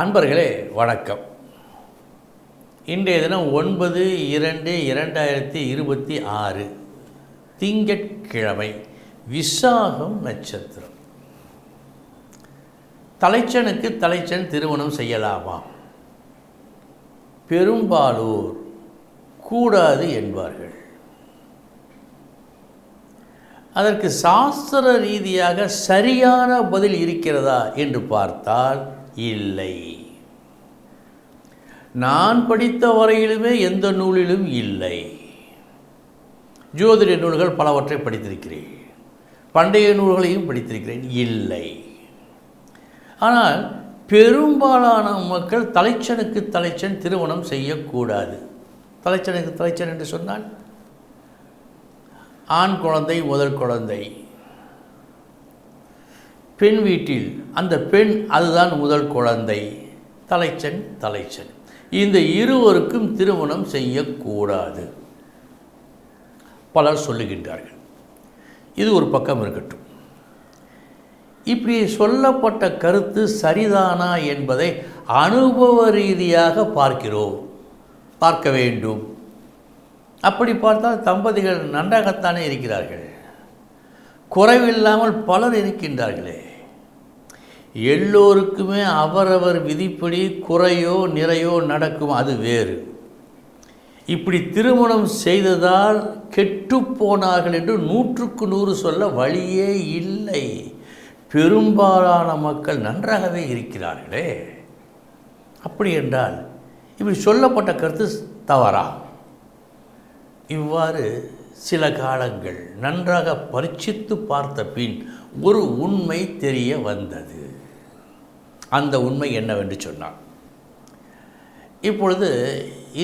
அன்பர்களே வணக்கம். இன்றைய தினம் 9/2/2026 திங்கட்கிழமை, விசாகம் நட்சத்திரம். தலைச்சனுக்கு தலைச்சன் திருமணம் செய்யலாமா? பெரும்பாலோர் கூடாது என்பார்கள். அதற்கு சாஸ்திர ரீதியாக சரியான பதில் இருக்கிறதா என்று பார்த்தால் இல்லை. நான் படித்த வரையிலுமே எந்த நூலிலும் இல்லை. ஜோதிட நூல்கள் பலவற்றை படித்திருக்கிறேன், பண்டைய நூல்களையும் படித்திருக்கிறேன், இல்லை. ஆனால் பெரும்பாலான மக்கள் தலைச்சனுக்கு தலைச்சன் திருமணம் செய்யக்கூடாது. தலைச்சனுக்கு தலைச்சன் என்று சொன்னால் ஆண் குழந்தை முதல் குழந்தை, பெண் வீட்டில் அந்த பெண் அதுதான் முதல் குழந்தை, தலைச்சன் தலைச்சன். இந்த இருவருக்கும் திருமணம் செய்யக்கூடாது பலர் சொல்லுகின்றார்கள். இது ஒரு பக்கம் இருக்கட்டும். இப்படி சொல்லப்பட்ட கருத்து சரிதானா என்பதை அனுபவ ரீதியாக பார்க்க வேண்டும். அப்படி பார்த்தால் தம்பதிகள் நன்றாகத்தானே இருக்கிறார்கள், குறைவில்லாமல் பலர் இருக்கின்றார்களே. எல்லோருக்குமே அவரவர் விதிப்படி குறையோ நிறையோ நடக்கும், அது வேறு. இப்படி திருமணம் செய்ததால் கெட்டுப்போனார்கள் என்று 100க்கு 100 சொல்ல வழியே இல்லை. பெரும்பாலான மக்கள் நன்றாகவே இருக்கிறார்களே. அப்படி என்றால் இப்படி சொல்லப்பட்ட கருத்து தவறா? இவ்வாறு சில காலங்கள் நன்றாக பரீட்சித்து பார்த்த பின் ஒரு உண்மை தெரிய வந்தது. அந்த உண்மை என்னவென்று சொன்னான், இப்பொழுது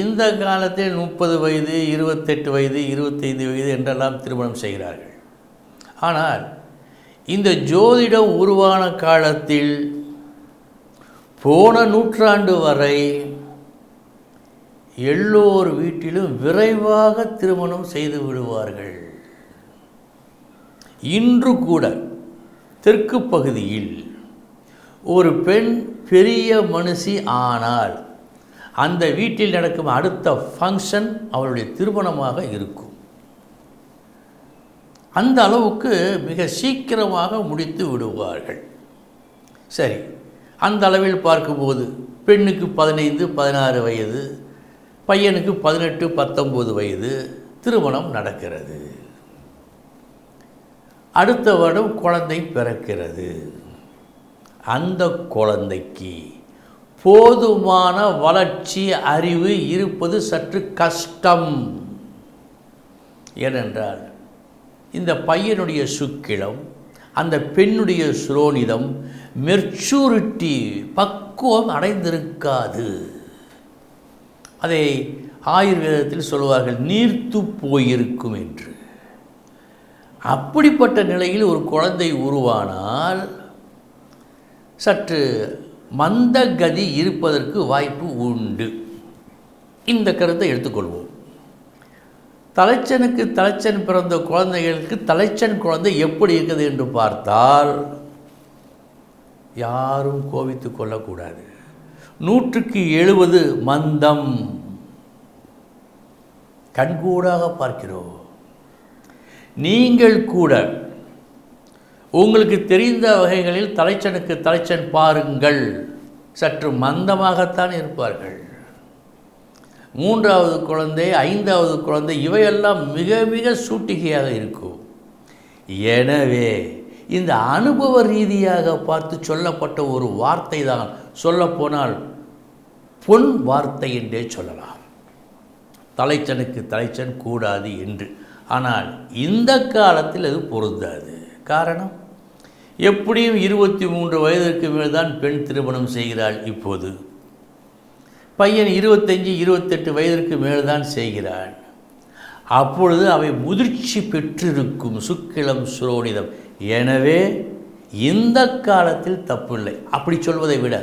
இந்த காலத்தில் 30 வயது, 28 வயது, 25 வயது என்றெல்லாம் திருமணம் செய்கிறார்கள். ஆனால் இந்த ஜோதிடம் உருவான காலத்தில் போன நூற்றாண்டு வரை எல்லோர் வீட்டிலும் விரைவாக திருமணம் செய்து விடுவார்கள். இன்று கூட தெற்கு பகுதியில் ஒரு பெண் பெரிய மனுஷி ஆனால் அந்த வீட்டில் நடக்கும் அடுத்த ஃபங்க்ஷன் அவளுடைய திருமணமாக இருக்கும். அந்த அளவுக்கு மிக சீக்கிரமாக முடித்து விடுவார்கள். சரி, அந்த அளவில் பார்க்கும்போது பெண்ணுக்கு 15, 16 வயது, பையனுக்கு 18, 19 வயது திருமணம் நடக்கிறது. அடுத்த வருடம் குழந்தை பிறக்கிறது. அந்த குழந்தைக்கு போதுமான வளர்ச்சி அறிவு இருப்பது சற்று கஷ்டம். ஏனென்றால் இந்த பையனுடைய சுக்கிலம், அந்த பெண்ணுடைய சுரோனிதம் மெச்சூரிட்டி பக்குவம் அடைந்திருக்காது. அதை ஆயுர்வேதத்தில் சொல்வார்கள், நீர்த்து போயிருக்கும் என்று. அப்படிப்பட்ட நிலையில் ஒரு குழந்தை உருவானால் சற்று மந்த கதி இருப்பதற்கு வாய்ப்பு உண்டு. இந்த கருத்தை எடுத்துக்கொள்வோம். தலைச்சனுக்கு தலைச்சன் பிறந்த குழந்தைகளுக்கு தலைச்சன் குழந்தை எப்படி இருக்குது என்று பார்த்தால் யாரும் கோபித்து கொள்ளக்கூடாது. 100க்கு 70 மந்தம். கண்கூடாக பார்க்கிறோம். நீங்கள் கூட உங்களுக்கு தெரிந்த வகைகளில் தலைச்சனுக்கு தலைச்சன் பாருங்கள், சற்று மந்தமாகத்தான் இருப்பார்கள். 3வது குழந்தை, 5வது குழந்தை இவையெல்லாம் மிக மிக சூட்டிகையாக இருக்கும். எனவே இந்த அனுபவ ரீதியாக பார்த்து சொல்லப்பட்ட ஒரு வார்த்தை தான், சொல்லப்போனால் பொன் வார்த்தை என்றே சொல்லலாம், தலைச்சனுக்கு தலைச்சன் கூடாது என்று. ஆனால் இந்த காலத்தில் அது பொருந்தாது. காரணம், எப்படியும் 23 வயதிற்கு மேல் தான் பெண் திருமணம் செய்கிறாள். இப்போது பையன் 25, 28 வயதிற்கு மேல் தான் செய்கிறான். அப்பொழுது அவை முதிர்ச்சி பெற்றிருக்கும், சுக்கிலம் சுரோனிதம். எனவே இந்த காலத்தில் தப்பில்லை. அப்படி சொல்வதை விட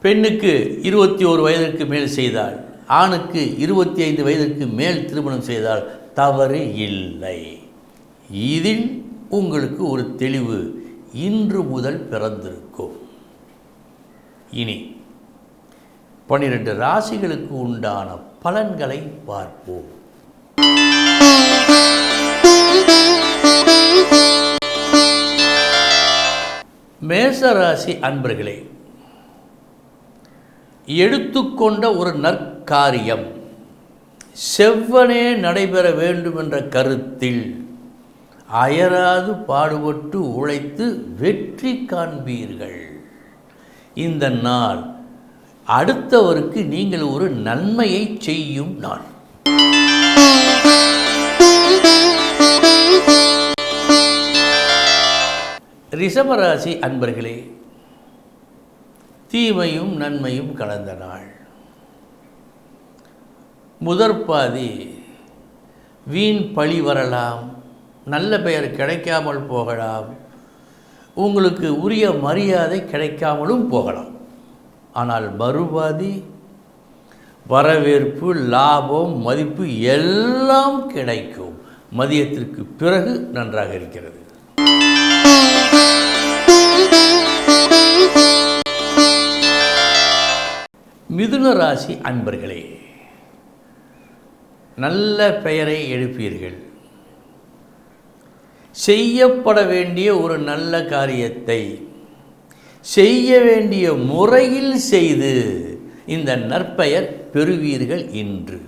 பெண்ணுக்கு 21 வயதிற்கு மேல் செய்தால், ஆணுக்கு 25 வயதிற்கு மேல் திருமணம் செய்தால் தவறு இல்லை. இதில் உங்களுக்கு ஒரு தெளிவு இன்று முதல் பிறந்திருக்கும். இனி 12 ராசிகளுக்கு உண்டான பலன்களை பார்ப்போம். மேசராசி அன்பர்களே, எடுத்துக்கொண்ட ஒரு நற்காரியம் செவ்வனே நடைபெற வேண்டும் என்ற கருத்தில் அயராது பாடுபட்டு உழைத்து வெற்றி காண்பீர்கள். இந்த நாள் அடுத்தவருக்கு நீங்கள் ஒரு நன்மையை செய்யும் நாள். ரிஷபராசி அன்பர்களே, தீமையும் நன்மையும் கலந்த நாள். முதற்பாதி வீண் பழி வரலாம், நல்ல பெயர் கிடைக்காமல் போகலாம், உங்களுக்கு உரிய மரியாதை கிடைக்காமலும் போகலாம். ஆனால் மறுபாதி வரவேற்பு, லாபம், மதிப்பு எல்லாம் கிடைக்கும். மதியத்திற்கு பிறகு நன்றாக இருக்கிறது. மிதுன ராசி அன்பர்களே, நல்ல பெயரை எழுப்பீர்கள். செய்யப்பட வேண்டிய ஒரு நல்ல காரியத்தை செய்ய வேண்டிய முறையில் செய்து இந்த நற்பெயர் பெறுவீர்கள் இன்று.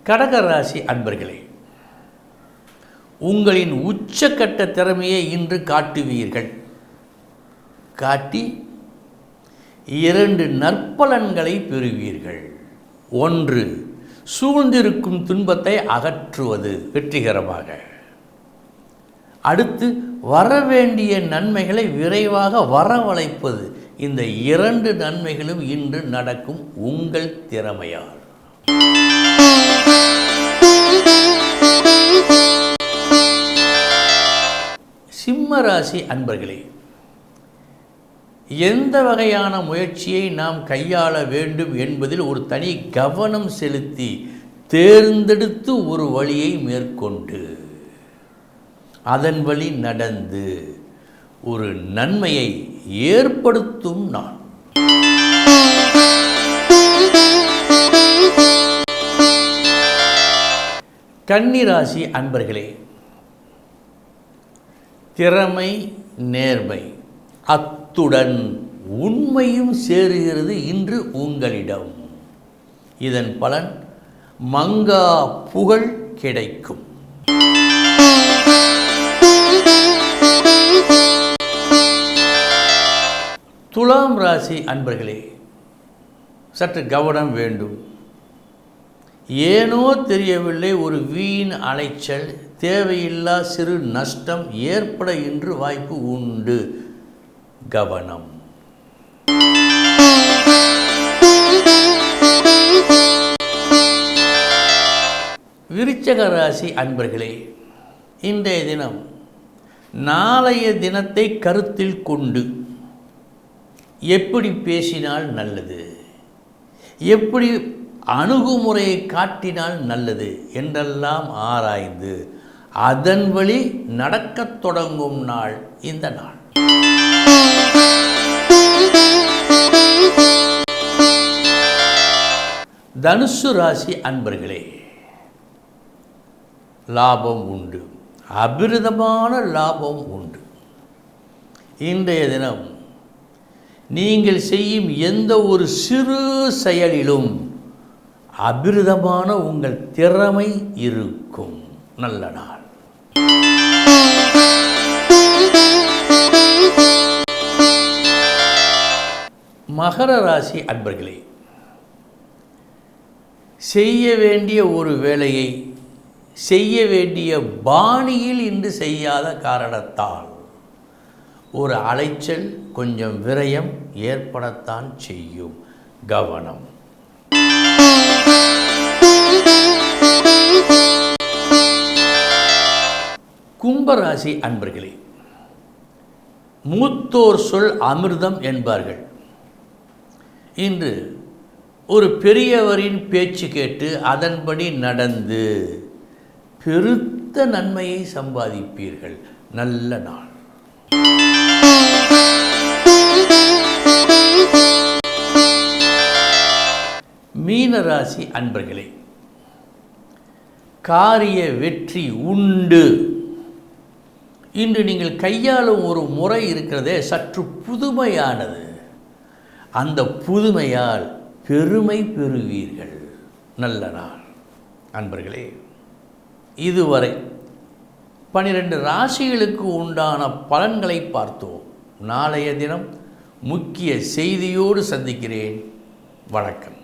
கடகராசி அன்பர்களே, உங்களின் உச்சக்கட்ட திறமையை இன்று காட்டுவீர்கள். காட்டி 2 நற்பலன்களை பெறுவீர்கள். 1, சூழ்ந்திருக்கும் துன்பத்தை அகற்றுவது வெற்றிகரமாக. அடுத்து வரவேண்டிய நன்மைகளை விரைவாக வரவழைப்பது. இந்த 2 நன்மைகளும் இன்று நடக்கும் உங்கள் திறமையால். சிம்மராசி அன்பர்களே, எந்த வகையான முயற்சியை நாம் கையாள வேண்டும் என்பதில் ஒரு தனி கவனம் செலுத்தி தேர்ந்தெடுத்து ஒரு வழியை மேற்கொண்டு அதன் வழி நடந்து ஒரு நன்மையை ஏற்படுத்தும் நாள். கன்னிராசி அன்பர்களே, திறமை, நேர்மை, அத்துடன் உண்மையும் சேருகிறது இன்று உங்களிடம். இதன் பலன் மங்கா புகழ் கிடைக்கும். துலாம் ராசி அன்பர்களே, சற்று கவனம் வேண்டும். ஏனோ தெரியவில்லை, ஒரு வீண் அலைச்சல், தேவையில்லா சிறு நஷ்டம் ஏற்பட இன்று வாய்ப்பு உண்டு. கவனம். விருச்சிக ராசி அன்பர்களே, இன்றைய தினம் நாளைய தினத்தை கருத்தில் கொண்டு எப்படி பேசினால் நல்லது, எப்படி அணுகுமுறையை காட்டினால் நல்லது என்றெல்லாம் ஆராய்ந்து அதன் வழி நடக்கத் தொடங்கும் நாள் இந்த நாள். தனுசு ராசி அன்பர்களே, லாபம் உண்டு, அபிரிதமான லாபம் உண்டு. இன்றைய தினம் நீங்கள் செய்யும் எந்த ஒரு சிறு செயலிலும் அபிரிதமான உங்கள் திறமை இருக்கும். நல்ல நாள். மகர ராசி அன்பர்களே, செய்ய வேண்டிய ஒரு வேலையை செய்ய வேண்டிய பாணியில் இன்று செய்யாத காரணத்தால் ஒரு அலைச்சல், கொஞ்சம் விரயம் ஏற்படத்தான் செய்யும். கவனம். கும்பராசி அன்பர்களே, மூத்தோர் சொல் அமிர்தம் என்பார்கள். இன்று ஒரு பெரியவரின் பேச்சு கேட்டு அதன்படி நடந்து பெருத்த நன்மையை சம்பாதிப்பீர்கள். நல்ல நாள். மீனராசி அன்பர்களே, காரிய வெற்றி உண்டு. இன்று நீங்கள் கையாளும் ஒரு முறை இருக்கிறதே சற்று புதுமையானது. அந்த புதுமையால் பெருமை பெறுவீர்கள். நல்ல நாள் அன்பர்களே. இதுவரை 12 ராசிகளுக்கு உண்டான பலன்களை பார்த்தோம். நாளைய தினம் முக்கிய செய்தியோடு சந்திக்கிறேன். வணக்கம்.